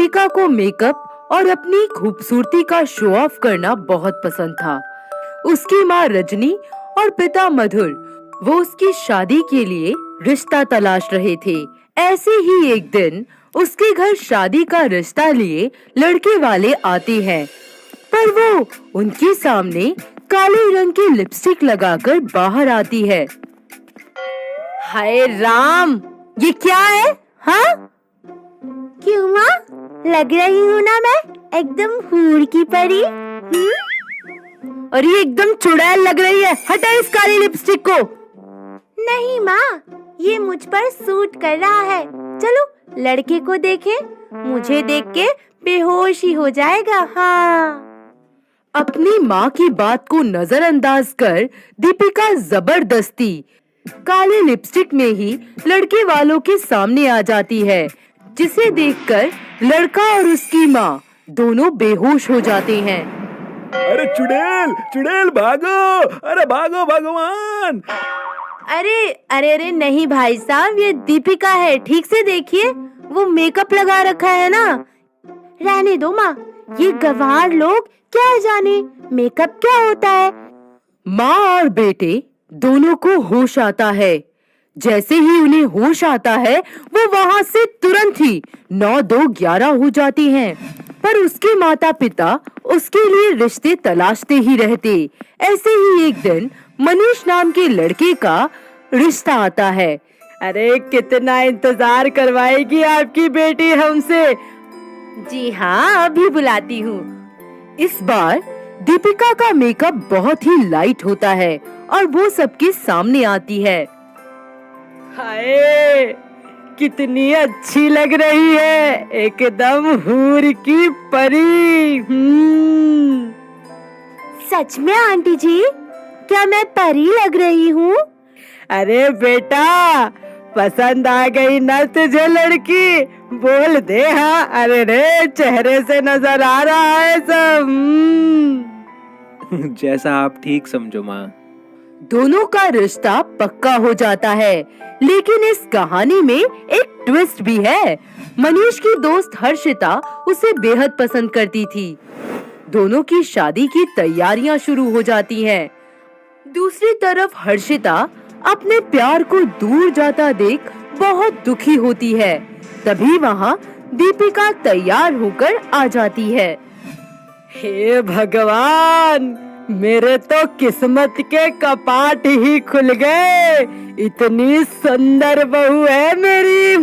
दीपिका को मेकअप और अपनी खूबसूरती का शो ऑफ करना बहुत पसंद था। उसकी माँ रजनी और पिता मधुर वो उसकी शादी के लिए रिश्ता तलाश रहे थे। ऐसे ही एक दिन उसके घर शादी का रिश्ता लिए लड़के वाले आते हैं, पर वो उनके सामने काले रंग की लिपस्टिक लगाकर बाहर आती है। हाय राम, ये क्या है? हाँ? क्यों माँ, लग रही हूँ ना मैं एकदम हूर की परी? और ये एकदम चुड़ैल लग रही है। हटा इस काली लिपस्टिक को। नहीं माँ, ये मुझ पर सूट कर रहा है। चलो लड़के को देखें, मुझे देख के बेहोश ही हो जाएगा। हाँ। अपनी माँ की बात को नजरअंदाज कर दीपिका जबरदस्ती काले लिपस्टिक में ही लड़के वालों के सामने आ जाती है, जिसे देखकर लड़का और उसकी माँ दोनों बेहोश हो जाते हैं। अरे चुड़ैल चुड़ैल भागो, अरे भागो भगवान। अरे अरे अरे नहीं भाई साहब, ये दीपिका है, ठीक से देखिए, वो मेकअप लगा रखा है ना। रहने दो माँ, ये गंवार लोग क्या जाने मेकअप क्या होता है। माँ और बेटे दोनों को होश आता है। जैसे ही उन्हें होश आता है वो वहाँ से तुरंत ही 9-2-11 हो जाती हैं। पर उसके माता पिता उसके लिए रिश्ते तलाशते ही रहते। ऐसे ही एक दिन मनीष नाम के लड़के का रिश्ता आता है। अरे कितना इंतजार करवाएगी आपकी बेटी हमसे। जी हाँ, अभी बुलाती हूँ। इस बार दीपिका का मेकअप बहुत ही लाइट होता है और वो सबके सामने आती है। हाय, कितनी अच्छी लग रही है, एकदम हूर की परी। सच में आंटी जी, क्या मैं परी लग रही हूँ? अरे बेटा, पसंद आ गई ना तुझे लड़की? बोल दे हाँ। अरे रे, चेहरे से नजर आ रहा है सब। जैसा आप ठीक समझो माँ। दोनों का रिश्ता पक्का हो जाता है, लेकिन इस कहानी में एक ट्विस्ट भी है। मनीष की दोस्त हर्षिता उसे बेहद पसंद करती थी। दोनों की शादी की तैयारियां शुरू हो जाती हैं। दूसरी तरफ हर्षिता अपने प्यार को दूर जाता देख बहुत दुखी होती है। तभी वहाँ दीपिका तैयार होकर आ जाती है। हे भगवान, मेरे तो किस्मत के कपाट ही खुल गए। इतनी सुंदर बहू है मेरी।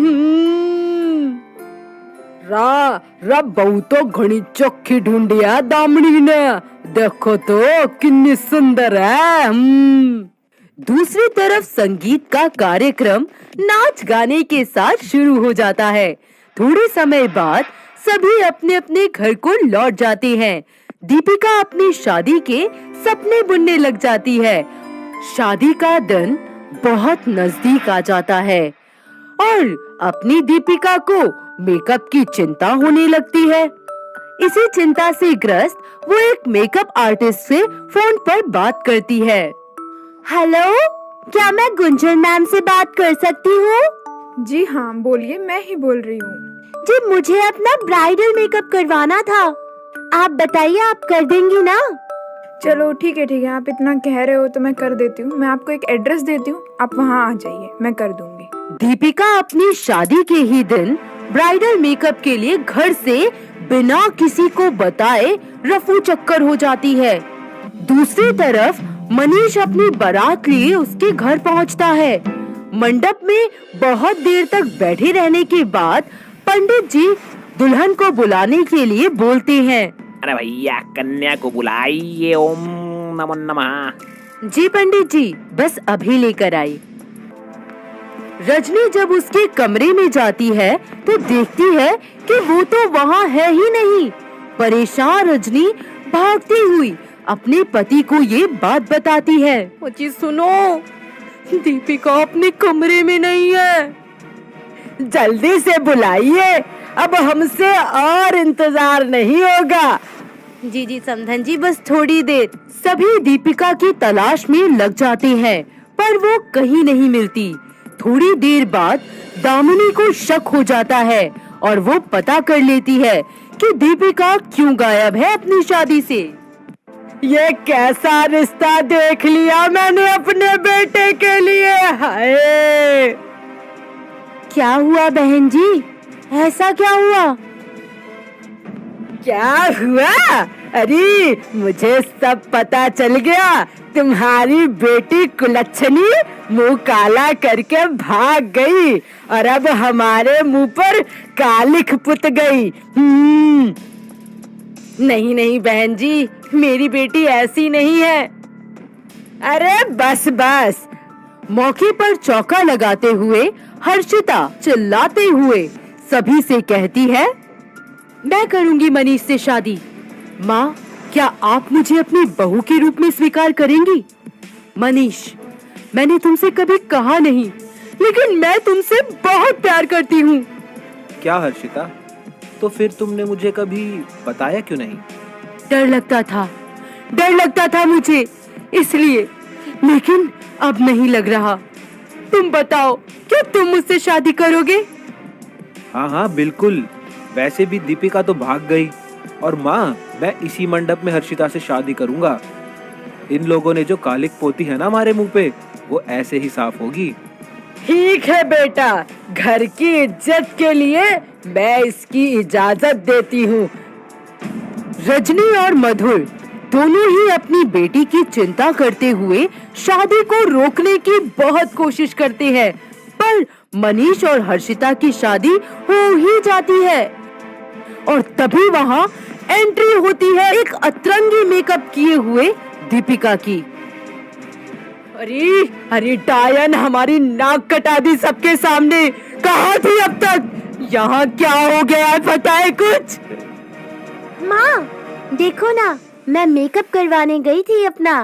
रा बहू तो घनी चोखी ढूंढिया दामनी ने। देखो तो कितनी सुंदर है। दूसरी तरफ संगीत का कार्यक्रम नाच गाने के साथ शुरू हो जाता है। थोड़े समय बाद सभी अपने अपने घर को लौट जाते हैं। दीपिका अपनी शादी के सपने बुनने लग जाती है। शादी का दिन बहुत नजदीक आ जाता है और अपनी दीपिका को मेकअप की चिंता होने लगती है। इसी चिंता से ग्रस्त वो एक मेकअप आर्टिस्ट से फोन पर बात करती है। हेलो, क्या मैं गुंजन मैम से बात कर सकती हूँ? जी हाँ, बोलिए, मैं ही बोल रही हूँ। जी, मुझे अपना ब्राइडल मेकअप करवाना था। आप बताइए, आप कर देंगी ना? चलो ठीक है, आप इतना कह रहे हो तो मैं कर देती हूँ। मैं आपको एक एड्रेस देती हूँ, आप वहाँ आ जाइए, मैं कर दूंगी। दीपिका अपनी शादी के ही दिन ब्राइडल मेकअप के लिए घर से बिना किसी को बताए रफू चक्कर हो जाती है। दूसरी तरफ मनीष अपनी बारात लिए उसके घर पहुंचता है। मंडप में बहुत देर तक बैठे रहने के बाद पंडित जी दुल्हन को बुलाने के लिए बोलते हैं। अरे भैया, कन्या को बुलाइए। ओम नमो नमः। जी पंडित जी, बस अभी लेकर आई। रजनी जब उसके कमरे में जाती है तो देखती है कि वो तो वहाँ है ही नहीं। परेशान रजनी भागती हुई अपने पति को ये बात बताती है। मुझे सुनो, दीपिका अपने कमरे में नहीं है, जल्दी से बुलाइए, अब हमसे और इंतजार नहीं होगा। जी समधन जी, बस थोड़ी देर। सभी दीपिका की तलाश में लग जाते हैं, पर वो कहीं नहीं मिलती। थोड़ी देर बाद दामिनी को शक हो जाता है और वो पता कर लेती है कि दीपिका क्यों गायब है अपनी शादी से। ये कैसा रिश्ता देख लिया मैंने अपने बेटे के लिए, हाय। क्या हुआ बहन जी, ऐसा क्या हुआ? क्या हुआ? अरे मुझे सब पता चल गया। तुम्हारी बेटी कुलच्छनी मुंह काला करके भाग गई और अब हमारे मुंह पर कालिख पुत गई। नहीं नहीं बहन जी, मेरी बेटी ऐसी नहीं है। अरे बस बस। मौके पर चौका लगाते हुए हर्षिता चिल्लाते हुए सभी से कहती है, मैं करूंगी मनीष से शादी। माँ, क्या आप मुझे अपनी बहू के रूप में स्वीकार करेंगी? मनीष, मैंने तुमसे कभी कहा नहीं, लेकिन मैं तुमसे बहुत प्यार करती हूँ। क्या हर्षिता, तो फिर तुमने मुझे कभी बताया क्यों नहीं? डर लगता था मुझे, इसलिए। लेकिन अब नहीं लग रहा। तुम बताओ, क्या तुम मुझसे शादी करोगे? हाँ हाँ बिल्कुल। वैसे भी दीपिका तो भाग गई और माँ, मैं इसी मंडप में हर्षिता से शादी करूंगा। इन लोगों ने जो कालिक पोती है ना हमारे मुंह पे, वो ऐसे ही साफ होगी। ठीक है बेटा, घर की इज्जत के लिए मैं इसकी इजाजत देती हूँ। रजनी और मधुर दोनों ही अपनी बेटी की चिंता करते हुए शादी को रोकने की बहुत कोशिश करते हैं, पर मनीष और हर्षिता की शादी हो ही जाती है। और तभी वहाँ एंट्री होती है एक अतरंगी मेकअप किए हुए दीपिका की। अरे अरे डायन, हमारी नाक कटा दी सबके सामने। कहाँ थी अब तक? यहाँ क्या हो गया है, पता है कुछ? माँ देखो ना, मैं मेकअप करवाने गई थी अपना,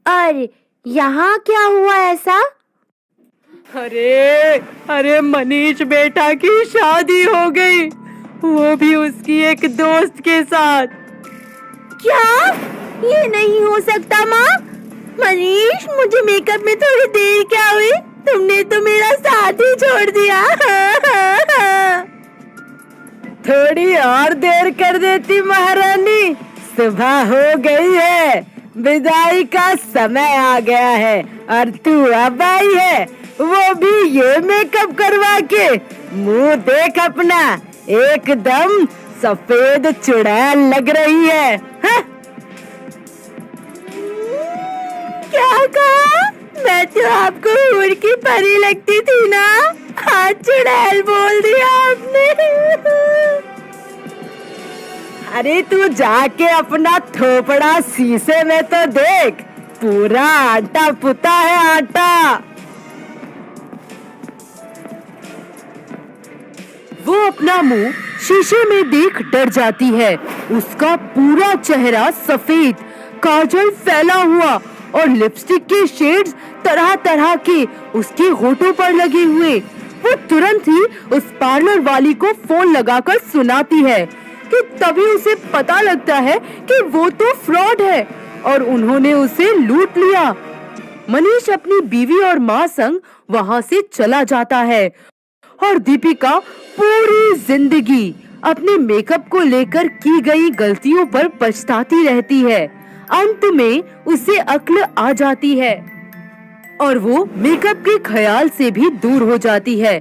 और यहाँ क्या हुआ ऐसा? अरे अरे मनीष बेटा की शादी हो गई, वो भी उसकी एक दोस्त के साथ। क्या? ये नहीं हो सकता माँ। मनीष, मुझे मेकअप में थोड़ी देर क्या हुई, तुमने तो मेरा साथ ही छोड़ दिया। थोड़ी और देर कर देती महारानी, सुबह हो गई है, विदाई का समय आ गया है और तू अब आई है, वो भी ये मेकअप करवा के। मुंह देख अपना, एकदम सफेद चुड़ैल लग रही है। हा? क्या कहा? मैं तो आपको हूर की परी लगती थी ना, आज चुड़ैल बोल दिया आपने। अरे तू जाके अपना थोपड़ा शीशे में तो देख, पूरा आटा पुता है आटा। वो अपना मुंह शीशे में देख डर जाती है। उसका पूरा चेहरा सफेद, काजल फैला हुआ और लिपस्टिक के शेड्स तरह तरह के उसके होठों पर लगे हुए। वो तुरंत ही उस पार्लर वाली को फोन लगाकर सुनाती है कि तभी उसे पता लगता है कि वो तो फ्रॉड है और उन्होंने उसे लूट लिया। मनीष अपनी बीवी और माँ संग वहाँ से चला जाता है और दीपिका पूरी जिंदगी अपने मेकअप को लेकर की गई गलतियों पर पछताती रहती है। अंत में उसे अक्ल आ जाती है और वो मेकअप के ख्याल से भी दूर हो जाती है।